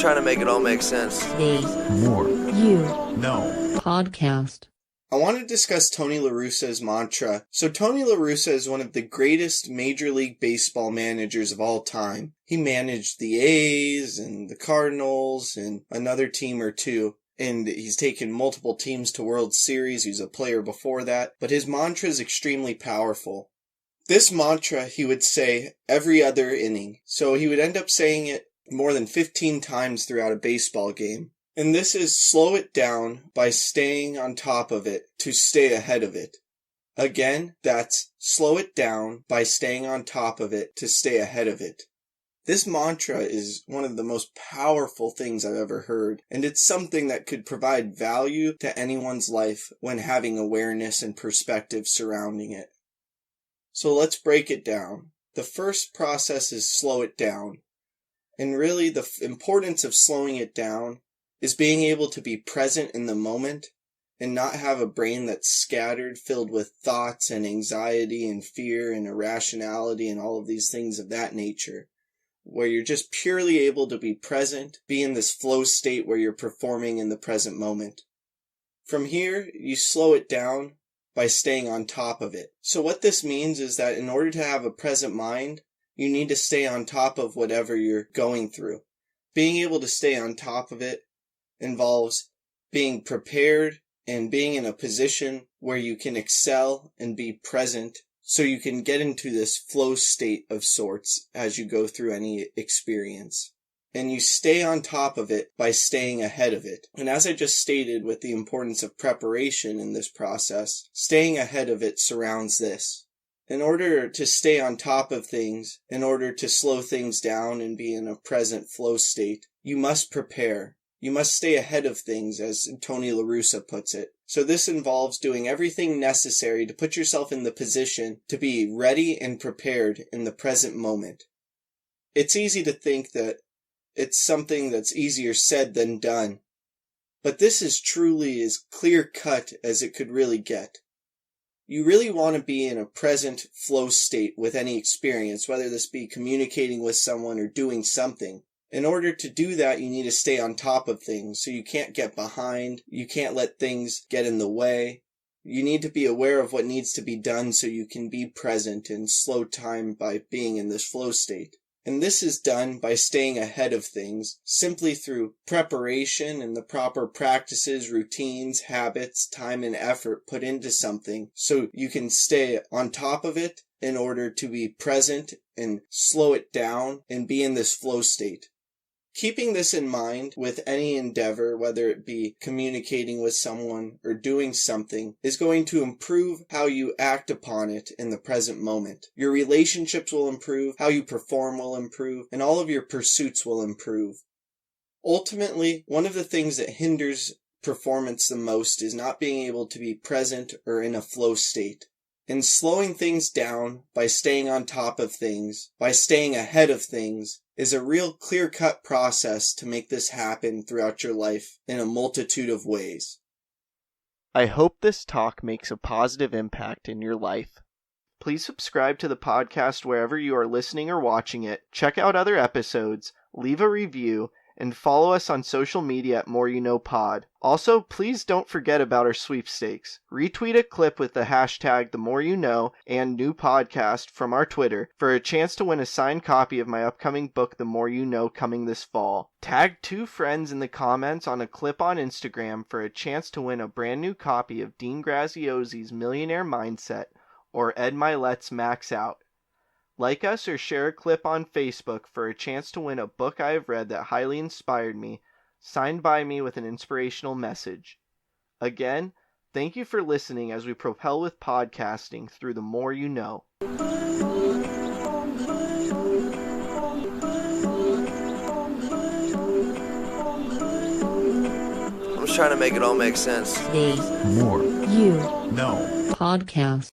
trying to make it all make sense. The More You Know podcast. I want to discuss Tony LaRussa's mantra. So Tony La Russa is one of the greatest Major League Baseball managers of all time. He managed the A's and the Cardinals and another team or two. And he's taken multiple teams to World Series. He was a player before that. But his mantra is extremely powerful. This mantra he would say every other inning. So he would end up saying it more than 15 times throughout a baseball game. And this is slow it down by staying on top of it to stay ahead of it. Again, that's slow it down by staying on top of it to stay ahead of it. This mantra is one of the most powerful things I've ever heard, and it's something that could provide value to anyone's life when having awareness and perspective surrounding it. So let's break it down. The first process is slow it down. And really the importance of slowing it down is being able to be present in the moment and not have a brain that's scattered, filled with thoughts and anxiety and fear and irrationality and all of these things of that nature, where you're just purely able to be present, be in this flow state where you're performing in the present moment. From here, you slow it down by staying on top of it. So what this means is that in order to have a present mind, you need to stay on top of whatever you're going through. Being able to stay on top of it involves being prepared and being in a position where you can excel and be present so you can get into this flow state of sorts as you go through any experience. And you stay on top of it by staying ahead of it. And as I just stated with the importance of preparation in this process, staying ahead of it surrounds this. In order to stay on top of things, in order to slow things down and be in a present flow state, you must prepare. You must stay ahead of things, as Tony La Russa puts it. So this involves doing everything necessary to put yourself in the position to be ready and prepared in the present moment. It's easy to think that it's something that's easier said than done, but this is truly as clear-cut as it could really get. You really want to be in a present flow state with any experience, whether this be communicating with someone or doing something. In order to do that, you need to stay on top of things, so you can't get behind, you can't let things get in the way. You need to be aware of what needs to be done so you can be present and slow time by being in this flow state. And this is done by staying ahead of things, simply through preparation and the proper practices, routines, habits, time, and effort put into something so you can stay on top of it in order to be present and slow it down and be in this flow state. Keeping this in mind with any endeavor, whether it be communicating with someone or doing something, is going to improve how you act upon it in the present moment. Your relationships will improve, how you perform will improve, and all of your pursuits will improve. Ultimately, one of the things that hinders performance the most is not being able to be present or in a flow state. And slowing things down by staying on top of things, by staying ahead of things, is a real clear-cut process to make this happen throughout your life in a multitude of ways. I hope this talk makes a positive impact in your life. Please subscribe to the podcast wherever you are listening or watching it, check out other episodes, leave a review, and follow us on social media at More You Know Pod. Also, please don't forget about our sweepstakes. Retweet a clip with the hashtag #TheMoreYouKnow and new podcast from our Twitter for a chance to win a signed copy of my upcoming book, The More You Know, coming this fall. Tag 2 friends in the comments on a clip on Instagram for a chance to win a brand new copy of Dean Graziosi's Millionaire Mindset or Ed Milet's Max Out. Like us or share a clip on Facebook for a chance to win a book I have read that highly inspired me, signed by me with an inspirational message. Again, thank you for listening as we propel with podcasting through the more you know. I'm just trying to make it all make sense. The More You Know podcast.